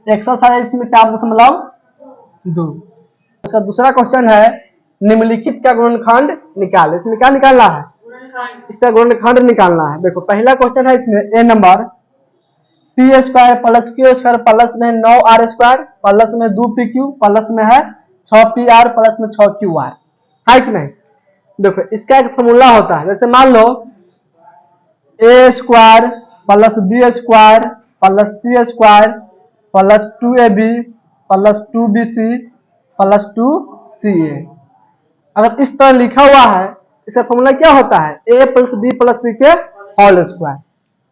Exercise में 4.2। इसका दूसरा क्वेश्चन है निम्नलिखित का गुणनखंड निकाल। इसमें क्या निकालना है? इसका गुणनखंड निकालना है। देखो पहला क्वेश्चन है इसमें a number P square plus Q square plus में 9r स्क्वायर प्लस में 2pq प्लस में है 6pr प्लस में 6qr है कि नहीं। देखो इसका एक फॉर्मूला होता है, जैसे मान लो A square plus B square plus C square plus 2ab plus 2bc plus 2ca। अगर इस तरह लिखा हुआ है, इसका फॉर्मूला क्या होता है? ए प्लस बी प्लस सी के होल स्क्वायर।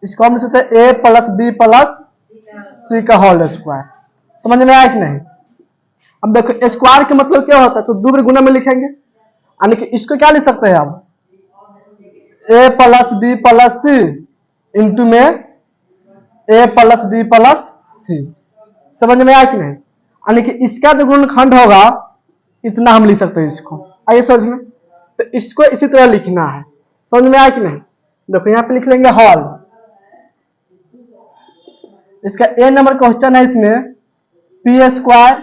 इसको हम लिख सकते हैं ए प्लस बी प्लस सी का होल स्क्वायर। समझ में आया कि नहीं? अब देखो स्क्वायर का मतलब क्या होता है, इसको दो गुना में लिखेंगे, यानी कि इसको क्या लिख सकते हैं अब ए प्लस बी प्लस सी इंटू में ए प्लस बी प्लस सी। समझ में आया कि नहीं? यानी कि इसका जो गुणनखंड होगा इतना हम लिख सकते हैं इसको। आइए समझ में, तो इसको इसी तरह लिखना है। समझ में आया कि नहीं? देखो यहाँ पे लिख लेंगे हॉल। इसका ए नंबर क्वेश्चन है, इसमें P square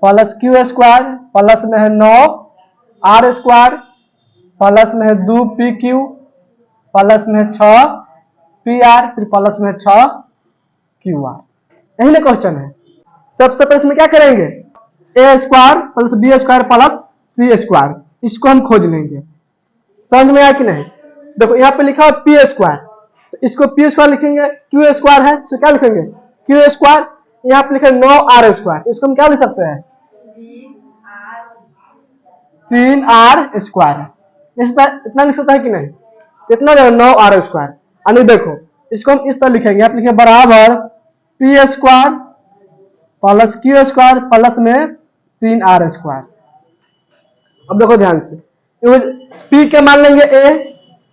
plus Q square plus में है 9r स्क्वायर प्लस में है 2pq प्लस में है 6pr फिर प्लस में 6qr। यही ना क्वेश्चन है। सबसे पहले इसमें क्या करेंगे, A square plus B square plus C square, इसको हम खोज लेंगे। समझ में आया कि नहीं? देखो यहाँ पे लिखा है पी स्क्वायर, तो इसको पी स्क्वायर लिखेंगे, क्यू स्क्वायर है तो क्या लिखेंगे क्यू स्क्वायर। यहाँ पे लिखा है 9r स्क्वायर, इसको हम क्या लिख सकते हैं 3r स्क्वायर। इतना लिख सकता है कि नहीं? कितना 9r स्क्वायर। यानी देखो इसको हम इस तरह लिखेंगे, यहाँ पे लिखे बराबर P square plus Q square plus में 3r स्क्वायर। अब देखो ध्यान से, पी के मान लेंगे ए,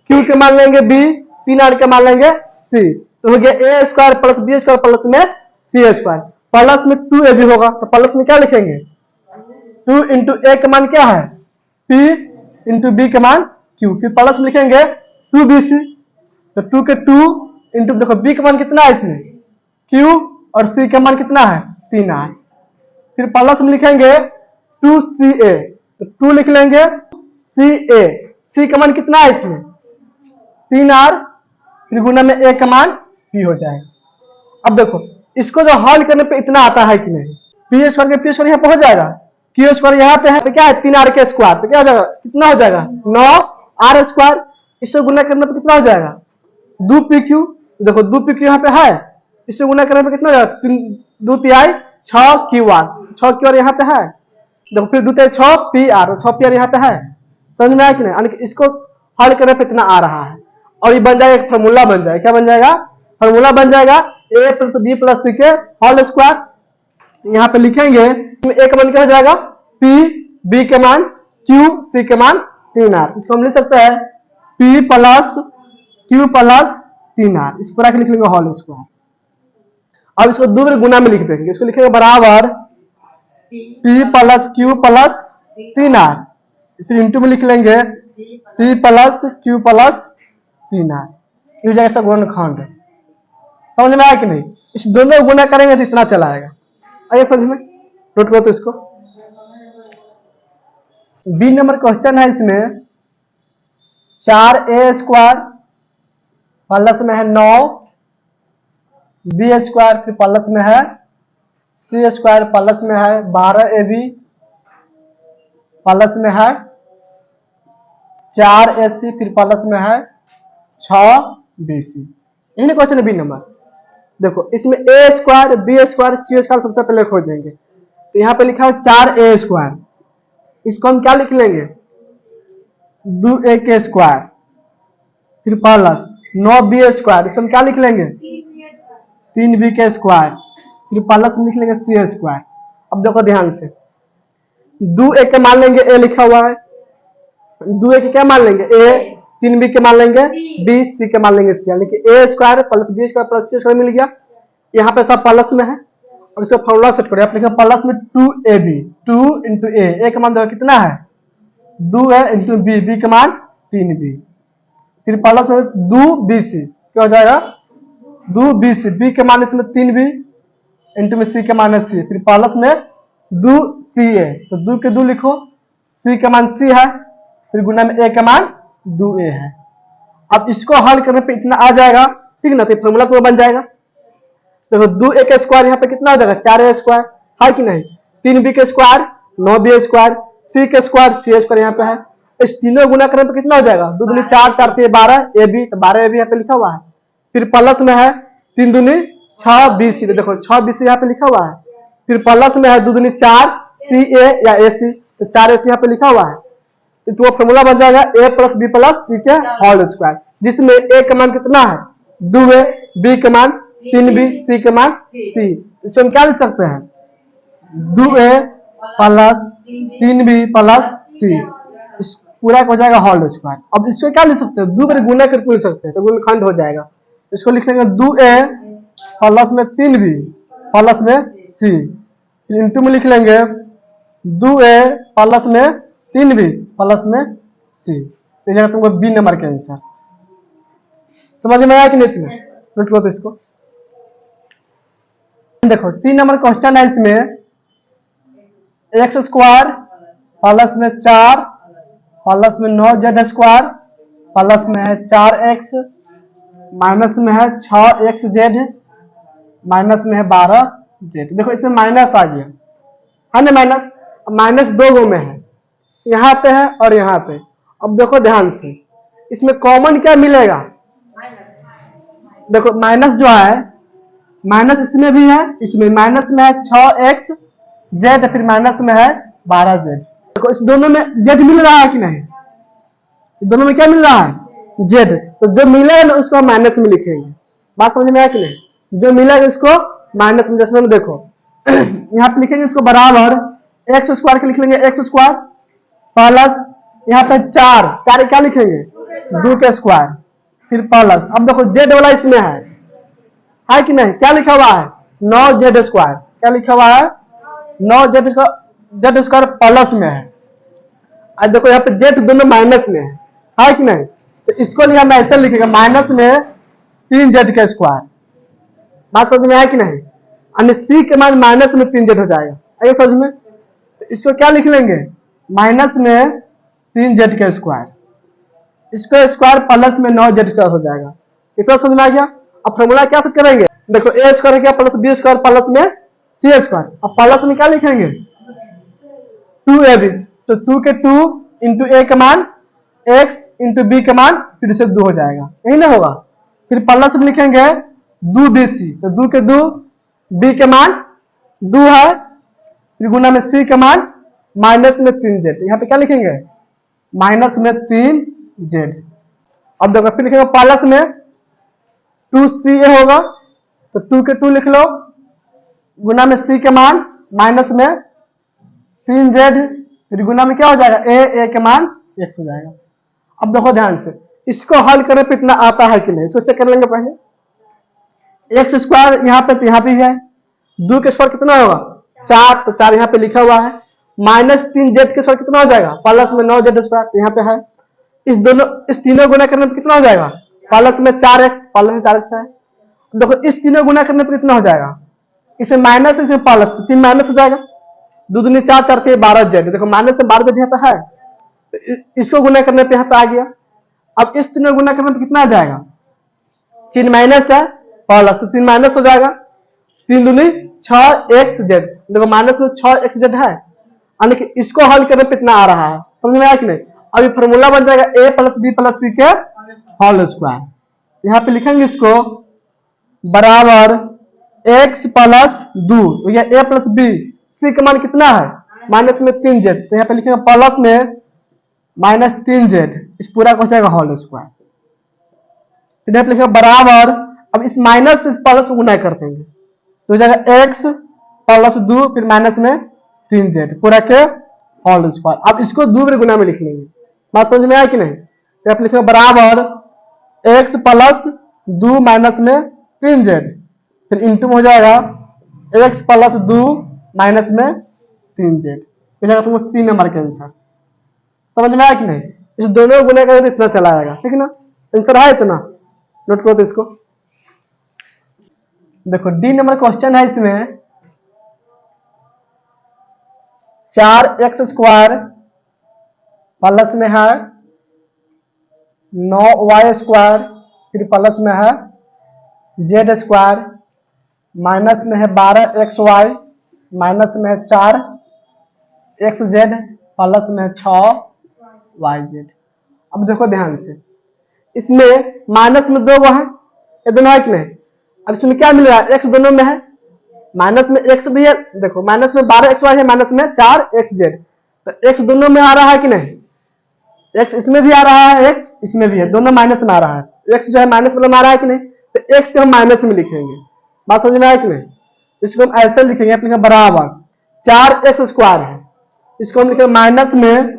क्यू के मान लेंगे बी, 3r के मान लेंगे सी, तो हो गया A square plus B square plus में सी स्क्वायर प्लस में 2ab होगा, तो प्लस में क्या लिखेंगे 2 इंटू ए का मान क्या है p इंटू बी का मान q, फिर प्लस में लिखेंगे 2bc, तो 2 के 2 इंटू देखो b का मान कितना है इसमें q और c का मान कितना है 3r, फिर प्लस में लिखेंगे 2ca, तो 2 लिख लेंगे ca, c का मान कितना है इसमें 3r, फिर गुना में a का मान p हो जाएगा। अब देखो इसको जो हल करने पे इतना आता है कि नहीं, पी स्क्वायर के पी स्क्वायर यहाँ पहुंच जाएगा, क्यू स्क्वायर यहाँ पे है तो क्या है 3r के स्क्वायर, तो क्या हो जाएगा कितना हो जाएगा 9r स्क्वायर। इससे गुना करने पे कितना हो जाएगा 2pq, देखो 2pq यहाँ पे है, इससे गुना करने पे कितना हो जाएगा 2 तिहाई 6qr, 6qr यहाँ पे है, देखो फिर 2 तिहाई 6pr, 6pr यहाँ पे है। समझ में आया कि नहीं? यानी कि इसको हल करने पे इतना आ रहा है, और ये बन जाएगा एक फॉर्मूला बन जाएगा। क्या बन जाएगा? फॉर्मूला बन जाएगा ए प्लस बी प्लस सी के होल स्क्वायर। यहाँ पे लिखेंगे ए का मान क्या हो जाएगा p, b के मान q, c के मान 3r। इसको हम लिख सकते हैं p plus q plus 3r, इस पूरा के लिख लेंगे होल स्क्वायर। अब इसको दो गुना में लिख देंगे, इसको लिखेंगे बराबर p plus q plus 3r, फिर इंटू में लिख लेंगे p plus q plus 3r। ये हो जाएगा गुणनखंड। समझ में आया कि नहीं? इस दोनों गुना करेंगे तो इतना चला आएगा। आइए समझ में, नोट करो तो इसको। बी नंबर क्वेश्चन है, इसमें 4a स्क्वायर प्लस में है 9b स्क्वायर फिर प्लस में है c स्क्वायर प्लस में है 12ab प्लस में है 4ac फिर प्लस में है 6bc। यही क्वेश्चन है बी नंबर। देखो इसमें A square B square C square सबसे पहले खोजेंगे, तो यहाँ पे लिखा है 4a स्क्वायर, इसको हम क्या लिख लेंगे 2a के स्क्वायर फिर प्लस 9b स्क्वायर, इसको हम क्या लिख लेंगे 3b के स्क्वायर फिर प्लस में लिख लेंगे c स्क्वायर। अब देखो ध्यान से 2a के मान लेंगे a लिखा हुआ है, 2a के क्या मान लेंगे a, 3b के मान लेंगे b, c के मान लेंगे c, यानी कि a square plus b square plus c square मिल गया। यहाँ पे सब प्लस में है। अब इसका फॉर्मूला सेट करें, आप लिखें प्लस में 2ab, 2 इंटू a का मान देखो कितना है 2 है इंटू b का मान 3b, फिर प्लस में 2bc क्या हो जाएगा 2bc, b के मान इसमें 3b इंटू में सी का मान सी, फिर प्लस में 2ca, तो 2 के 2 लिखो, सी का मान सी है, फिर गुना में a का मान 2a है। अब इसको हल करने पे इतना आ जाएगा, ठीक ना, तो फॉर्मूला तो बन जाएगा। देखो 2a का स्क्वायर यहाँ पे कितना हो जाएगा 4a स्क्वायर, है कि नहीं, 3b का स्क्वायर 9b स्क्वायर, c का स्क्वायर c स्क्वायर यहाँ पे है, इस तीनों गुना करने पे कितना हो जाएगा, 2 दूनी 4, 4 3 12, ab, तो 12ab यहाँ पे लिखा हुआ है, फिर प्लस में है 3 दूनी 6 bc, तो देखो 6 bc यहाँ पे लिखा हुआ है, फिर प्लस में है 2 दूनी 4 ca या ac, तो 4ac यहाँ पे लिखा हुआ है, तो वो फॉर्मूला बन जाएगा a प्लस बी प्लस सी के होल स्क्वायर, जिसमें a का मान कितना है 2a, b का मान 3b, c का मान c, इसको हम क्या लिख सकते हैं 2a plus 3b plus c, इस पूरा हो जाएगा होल स्क्वायर। अब इसको क्या लिख सकते हैं 2 बार गुना करके लिख सकते हैं, तो गुणनखंड हो जाएगा, इसको लिख लेंगे 2a प्लस में 3b प्लस में c, इंटू में लिख लेंगे 2a प्लस में 3b प्लस में c, तो जाएगा तुमको बी नंबर का आंसर। समझ में आया कि नहीं तुम्हें, नोट करो तो इसको। देखो सी नंबर क्वेश्चन है, इसमें एक्स स्क्वायर प्लस में 4 प्लस में 9z स्क्वायर प्लस में है 4x माइनस में है 6xz माइनस में है 12z। देखो इसमें माइनस आ गया है ना, माइनस, माइनस दो गो में है, यहाँ पे है और यहाँ पे। अब देखो ध्यान से, इसमें कॉमन क्या मिलेगा, देखो माइनस जो है, माइनस इसमें भी है, इसमें माइनस में है 6xz, फिर माइनस में है 12z। देखो इस दोनों में z मिल रहा है कि नहीं, दोनों में क्या मिल रहा है z, तो जो मिलेगा ना उसको माइनस में लिखेंगे। बात समझ में आया कि नहीं, जो मिलेगा उसको माइनस में, जैसे देखो यहाँ पे लिखेंगे इसको बराबर एक्स स्क्वायर के लिख लेंगे एक्स स्क्वायर प्लस यहाँ पे 4 क्या लिखेंगे 2 के स्क्वायर, फिर प्लस, अब देखो z वाला इसमें है कि नहीं, क्या लिखा हुआ है 9z स्क्वायर, क्या लिखा हुआ है 9z स्क्वायर प्लस में है। आज देखो यहाँ पे z दोनों माइनस में है कि नहीं, तो इसको लिए हम ऐसे लिखेंगे माइनस में 3z का स्क्वायर। बात समझ में आया कि नहीं, यानी c के मान माइनस में 3z हो जाएगा, आइए समझ में, तो इसको क्या लिख लेंगे माइनस में 3z का स्क्वायर, इसको स्क्वायर प्लस में 9z स्क्वायर हो जाएगा। इतना समझ में आ गया। अब फॉर्मूला क्या से करेंगे, देखो a स्क्वायर क्या प्लस b स्क्वायर प्लस में c स्क्वायर, अब प्लस में क्या लिखेंगे 2ab, तो 2 के 2 इंटू a का मान x इंटू b का मान फिर से 2 हो जाएगा, यही ना होगा, फिर प्लस में लिखेंगे 2bc, तो 2 के 2 b के मान 2 है, फिर गुना में c का मान माइनस में 3z, यहाँ पे क्या लिखेंगे माइनस में 3z। अब देखो फिर लिखेंगे प्लस में 2ca होगा, तो 2 के 2 लिख लो, गुना में c के मान माइनस में 3z, फिर गुना में क्या हो जाएगा a के मान x हो जाएगा। अब देखो ध्यान से, इसको हल करने पे इतना आता है कि नहीं, इसको चेक कर लेंगे पहले। एक्स स्क्वायर यहाँ पे तो यहाँ पे है, 2 के स्क्वायर कितना होगा 4, तो 4 यहाँ पे लिखा हुआ है, माइनस 3z के स्क्वायर कितना हो जाएगा प्लस में 9z स्क्वायर, तो यहाँ पे है, इस तीनों गुना करने पे कितना हो जाएगा प्लस में 4x, प्लस में 4x है। देखो इस तीनों गुना करने पे कितना हो जाएगा, इसमें माइनस इसमें प्लस, तो 3 माइनस हो जाएगा, 2 दूनी 4, 4 3 12z, देखो माइनस से 12z यहाँ पे है, तो इसको गुना करने पे यहाँ पे आ गया। अब इस तीनों गुना करने पे कितना आ जाएगा, 3 माइनस है प्लस, तो 3 माइनस हो जाएगा, 3 दूनी 6xz, देखो माइनस में 6xz है, यानी कि इसको हल करने पे इतना आ रहा है, समझ में आया कि नहीं। अब ये फॉर्मूला बन जाएगा a प्लस बी प्लस सी के होल स्क्वायर, यहाँ पे लिखेंगे इसको बराबर x प्लस 2, या a प्लस बी, सी का मान कितना है माइनस में 3z, तो यहाँ पे लिखेंगे प्लस में माइनस 3z, इस पूरा को हो जाएगा होल स्क्वायर, फिर यहाँ पे लिखेंगे बराबर, अब इस माइनस से इस प्लस को गुना कर देंगे, तो हो जाएगा x प्लस 2 फिर माइनस में 3z पूरा के होल स्क्वायर। अब इसको 2 बार गुना में लिख लेंगे, बात समझ में आया कि नहीं, तो यहाँ पे लिखेंगे बराबर x प्लस 2 माइनस में 3z, फिर इंटू में हो जाएगा x प्लस 2 माइनस में 3z, फिर जाएगा तुमको सी नंबर का आंसर। समझ में आया कि नहीं, इस दोनों गुना का इतना चला आएगा, ठीक ना, आंसर है इतना, नोट करो तो इसको। देखो डी नंबर क्वेश्चन है, इसमें 4x² प्लस में है 9y², फिर प्लस में है z² माइनस में है 12xy माइनस में है 4xz प्लस में है 6yz। अब देखो ध्यान से, इसमें माइनस में 2 है, ये दोनों है कि नहीं। अब इसमें क्या मिल रहा है, x दोनों में है, माइनस में x भी है, देखो माइनस में 12xy है, माइनस में 4xz, तो x दोनों में आ रहा है कि नहीं, x इसमें भी आ रहा है, x इसमें भी है, दोनों माइनस में आ रहा है, x जो है माइनस में आ रहा है कि नहीं, तो x को हम माइनस में लिखेंगे। बात समझ में आया कि नहीं। इसको हम ऐसे लिखेंगे, आप लिखेंगे बराबर 4x² है, इसको हम लिखेंगे माइनस में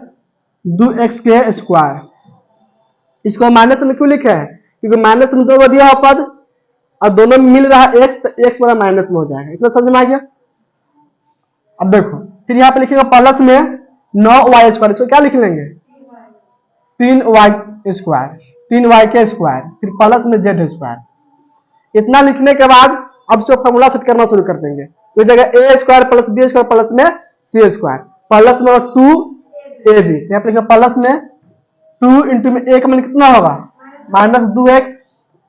2x²। इसको हम माइनस में क्यों लिखा है, क्योंकि माइनस में 2 दिया हुआ पद और दोनों में मिल रहा है x, तो x वाला माइनस में हो जाएगा। इतना समझ में आ गया। अब देखो फिर यहाँ पे लिखेंगे प्लस में 9y², इसको क्या लिख लेंगे 3y², फिर प्लस में z²। इतना लिखने के बाद अब इसको फॉर्मूला सेट करना शुरू कर देंगे। तो जगह a² प्लस b² प्लस में c² प्लस में 2ab, यहाँ पे लिखा प्लस में 2 इंटू में a का मान कितना होगा -2x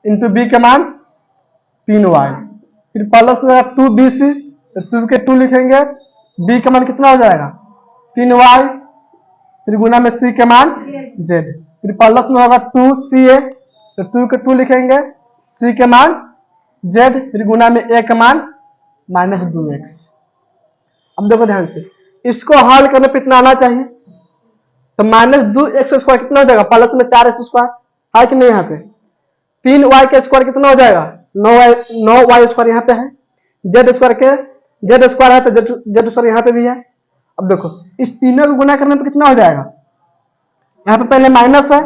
इंटू b का मान 3y, फिर प्लस में 2bc, तो 2 के 2 लिखेंगे, b का मान कितना हो जाएगा 3y, फिर गुना में c के मान z, फिर प्लस में होगा 2ca, तो 2 के 2 लिखेंगे, c के मान z, फिर गुना में a का मान -2x। अब देखो ध्यान से, इसको हल करने पे इतना आना चाहिए, तो -2x² कितना हो जाएगा प्लस में 4x² है कि नहीं, यहाँ पे 3y² कितना हो जाएगा 9y² यहाँ पे है, z² है तो z² यहाँ पे भी है। अब देखो इस तीनों को गुना करने पे कितना हो जाएगा, यहाँ पे पहले माइनस है,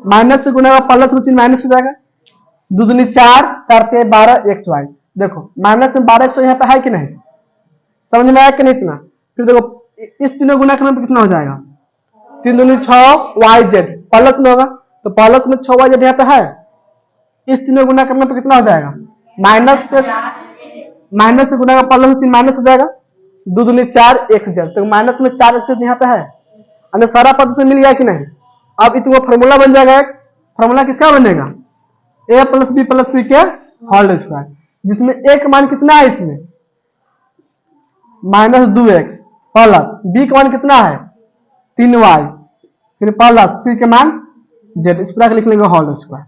माइनस से गुना प्लस में चिन्ह माइनस हो जाएगा, 2 दूनी 4, 4 ते 12xy। देखो माइनस में 12x यहाँ पे है कि नहीं, समझ में आया कि नहीं इतना। फिर देखो इस तीनों गुना करने पे कितना हो जाएगा 3 दूनी 6yz, प्लस में होगा तो प्लस में 6yz यहाँ पे है, इस तीनों गुना करने पे कितना हो जाएगा माइनस से गुना का प्लस में चिन्ह माइनस हो जाएगा, 2 दूनी 4xz, तो माइनस में 4xz यहाँ पे है, अन्य सारा पद से मिल गया कि नहीं। अब इतना फॉर्मूला बन जाएगा, एक फॉर्मूला किसका बनेगा a plus b plus c के होल स्क्वायर, जिसमें a का मान कितना है इसमें -2x प्लस b का मान कितना है 3y, फिर प्लस c के मान z, इस पूरा लिख लेंगे होल स्क्वायर।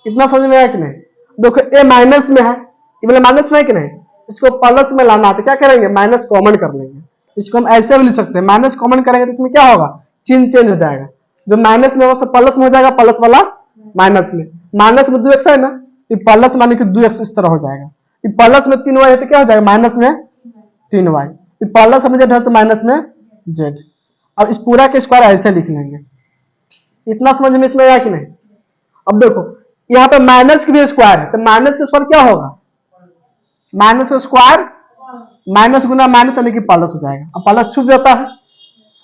इतना समझ में आया कि नहीं। देखो a माइनस में है, ये वाला माइनस में है कि नहीं, इसको प्लस में लाना है तो क्या करेंगे माइनस कॉमन कर लेंगे। इसको हम ऐसे भी लिख सकते हैं, माइनस कॉमन करेंगे तो इसमें क्या होगा चिन्ह चेंज हो जाएगा, जो माइनस में होगा प्लस में हो जाएगा, प्लस वाला माइनस में 2x है ना, ये प्लस माने कि 2x इस तरह हो जाएगा, ये प्लस में 3y है तो क्या हो जाएगा माइनस में 3y, ये प्लस में z है तो माइनस में z। अब इस पूरा के स्क्वायर ऐसे लिख लेंगे। इतना समझ में इसमें आया कि नहीं। अब देखो यहाँ पे माइनस की भी स्क्वायर है, तो माइनस का स्क्वायर क्या होगा माइनस का स्क्वायर, माइनस गुना माइनस यानी कि प्लस हो जाएगा, अब प्लस छुप जाता है,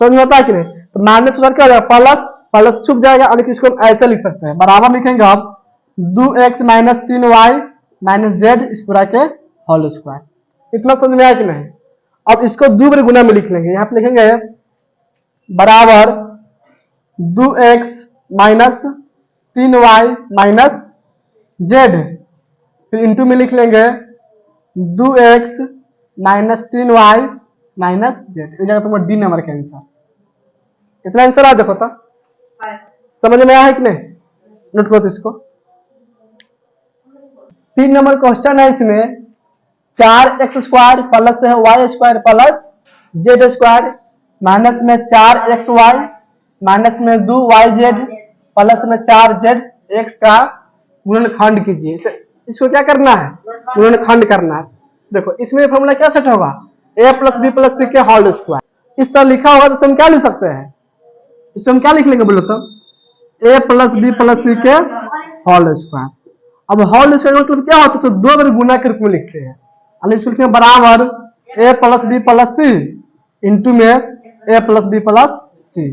समझ में आता है कि नहीं। तो माइनस स्क्वायर क्या हो जाएगा प्लस छुप जाएगा, यानी कि इसको हम ऐसे लिख सकते हैं, बराबर लिखेंगे अब 2x minus 3y minus z इस पूरा के होल स्क्वायर। इतना समझ में आया कि नहीं। अब इसको 2 बार गुना में लिख लेंगे, यहाँ पे लिखेंगे बराबर 2x minus 3y minus z, फिर इंटू में लिख लेंगे 2x minus 3y minus z, इस जगह तुम्हारा डी नंबर का आंसर। इतना आंसर आ देखो तो समझ में आया है कि नहीं, नोट करो इसको। 3 नंबर क्वेश्चन है, इसमें 4x² प्लस है y² प्लस z² माइनस में 4xy माइनस में 2yz प्लस में 4zx का गुणनखंड कीजिए। इसको क्या करना है गुणनखंड करना है। देखो इसमें फॉर्मूला क्या सेट होगा a plus b plus c के होल स्क्वायर, इस तरह लिखा होगा तो इसमें क्या लिख सकते हैं, इसमें क्या लिख लेंगे बोलो तो a plus b plus c के होल स्क्वायर। अब होल स्क्वायर मतलब क्या होता है, तो 2 बार गुना के रूप में लिखते हैं, यानी इसको लिखेंगे बराबर a plus b plus c into में a plus b plus c।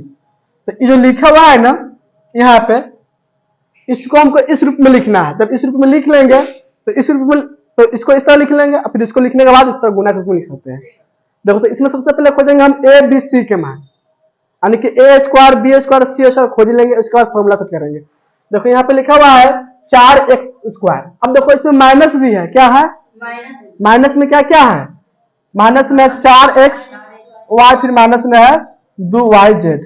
तो ये जो लिखा हुआ है ना यहाँ पे, इसको हमको इस रूप में लिखना है। जब इस रूप में लिख लेंगे तो इस रूप में, तो इसको इस तरह लिख लेंगे, फिर इसको लिखने के बाद इस तरह गुना के रूप में लिख सकते हैं। देखो तो इसमें सबसे पहले खोजेंगे हम ए बी सी के मान, यानी कि ए square B square C square खोज लेंगे, उसके बाद फॉर्मूला सेट करेंगे। देखो यहाँ पे लिखा हुआ है 4x²। अब देखो इसमें माइनस भी है, क्या है माइनस में क्या क्या है, माइनस में 4x(y), फिर माइनस में है 2yz।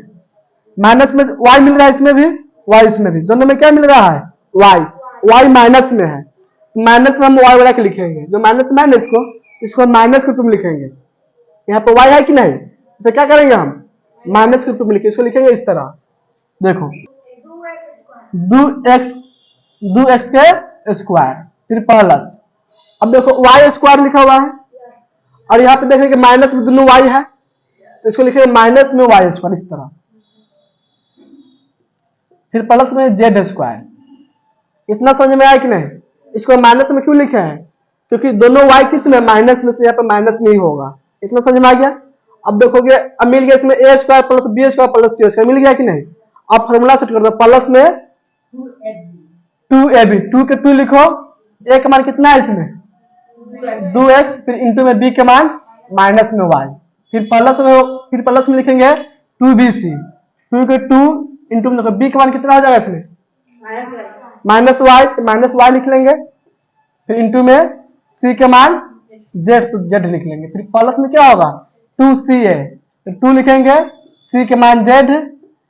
माइनस में y मिल रहा है इसमें भी, y इसमें भी, दोनों में क्या मिल रहा है y माइनस में है। माइनस में हम y वाला के लिखेंगे, जो माइनस में है ना इसको माइनस के रूप में लिखेंगे। यहाँ पे y है कि नहीं, इसे क्या करेंगे हम माइनस के रूप में लिखेंगे, इसको लिखेंगे इस तरह। देखो 2x के स्क्वायर फिर प्लस, अब देखो y² लिखा हुआ है और यहाँ पे देखेंगे माइनस में दोनों y है, तो इसको लिखेंगे माइनस में y² इस तरह, फिर प्लस में z²। इतना समझ में आया कि नहीं। इसको माइनस में क्यों लिखे हैं, क्योंकि दोनों y किस में माइनस में, से यहाँ पे माइनस में ही होगा। इतना समझ में आ गया। अब देखोगे अब मिल गया इसमें a² plus b² plus c² मिल गया कि नहीं। अब फॉर्मूला सेट कर दो, प्लस में 2ab, 2 के 2 लिखो, a का मान कितना है इसमें 2x, फिर इंटू में b के मान माइनस में y, फिर प्लस में लिखेंगे 2bc, 2 के 2 इंटू में b के मान कितना हो जाएगा इसमें माइनस y लिख लेंगे, फिर इंटू में c के मान z लिख लेंगे, फिर प्लस में क्या होगा 2ca, तो 2 लिखेंगे, c के मान z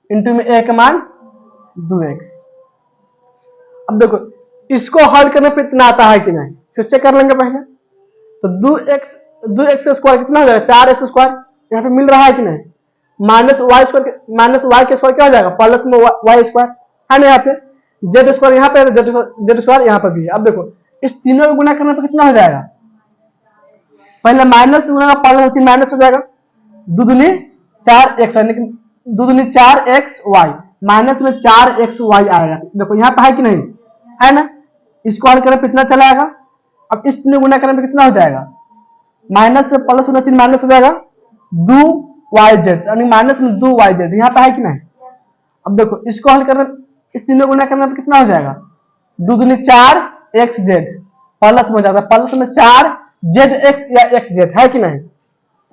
इंटू में a के मान 2x। अब देखो इसको हल करने पे इतना आता है कि नहीं, इसको चेक कर लेंगे पहले। तो 2x का स्क्वायर कितना हो जाएगा 4x², यहाँ पे मिल रहा है कि नहीं, माइनस y के स्क्वायर क्या हो जाएगा प्लस में y² है ना, यहाँ पे z² यहाँ पे z² यहाँ पर भी है। अब देखो इस तीनों को गुना करने पर कितना हो जाएगा, पहले माइनस गुना प्लस माइनस हो जाएगा, 2 दूनी 4x, लेकिन 2 दूनी 4xy, माइनस में 4xy आएगा। देखो यहाँ पे है कि नहीं है ना, इसको हल करने पे कितना चला आएगा। अब इस तीनों गुना करने पे कितना हो जाएगा, माइनस से प्लस होना चाहिए माइनस हो जाएगा 2yz, यानी माइनस में 2yz यहाँ पे है कि नहीं। अब देखो इसको हल करने, इस तीनों गुना करने पे कितना हो जाएगा, 2 दूनी 4xz प्लस में हो जाएगा, प्लस में 4zx या xz है कि नहीं,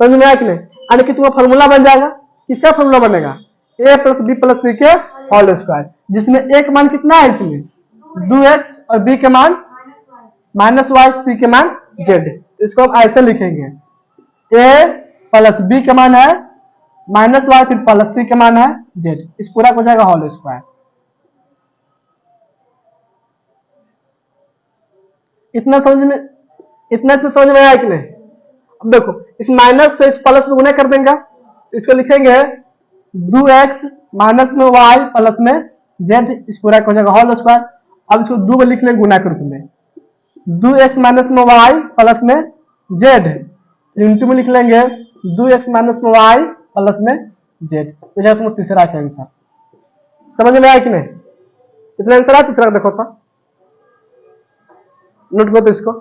समझ में आया कि नहीं। यानी कि तुम्हारा फॉर्मूला बन जाएगा, किसका फॉर्मूला बनेगा a प्लस बी प्लस सी के होल स्क्वायर, जिसमें a का मान कितना है इसमें 2x और b के मान माइनस y, c के मान z। इसको हम ऐसे लिखेंगे, a प्लस b के मान है माइनस y, फिर प्लस c के मान है z, इस पूरा हो जाएगा होल स्क्वायर। इतना इसमें समझ में आया कि नहीं। अब देखो इस माइनस से इस प्लस में गुना कर देंगे, इसको लिखेंगे 2x माइनस में y प्लस में z, इस पूरा हो जाएगा होल स्क्वायर। अब इसको 2 में लिख लेंगे गुना के रूप में, 2x माइनस में y प्लस में z, इंटू में लिख लेंगे 2x माइनस में y प्लस में z, तो यह तुम्हारा तीसरा का आंसर। समझ में आया कि नहीं, कितना आंसर है तीसरा देखो तो, नोट करो तो इसको।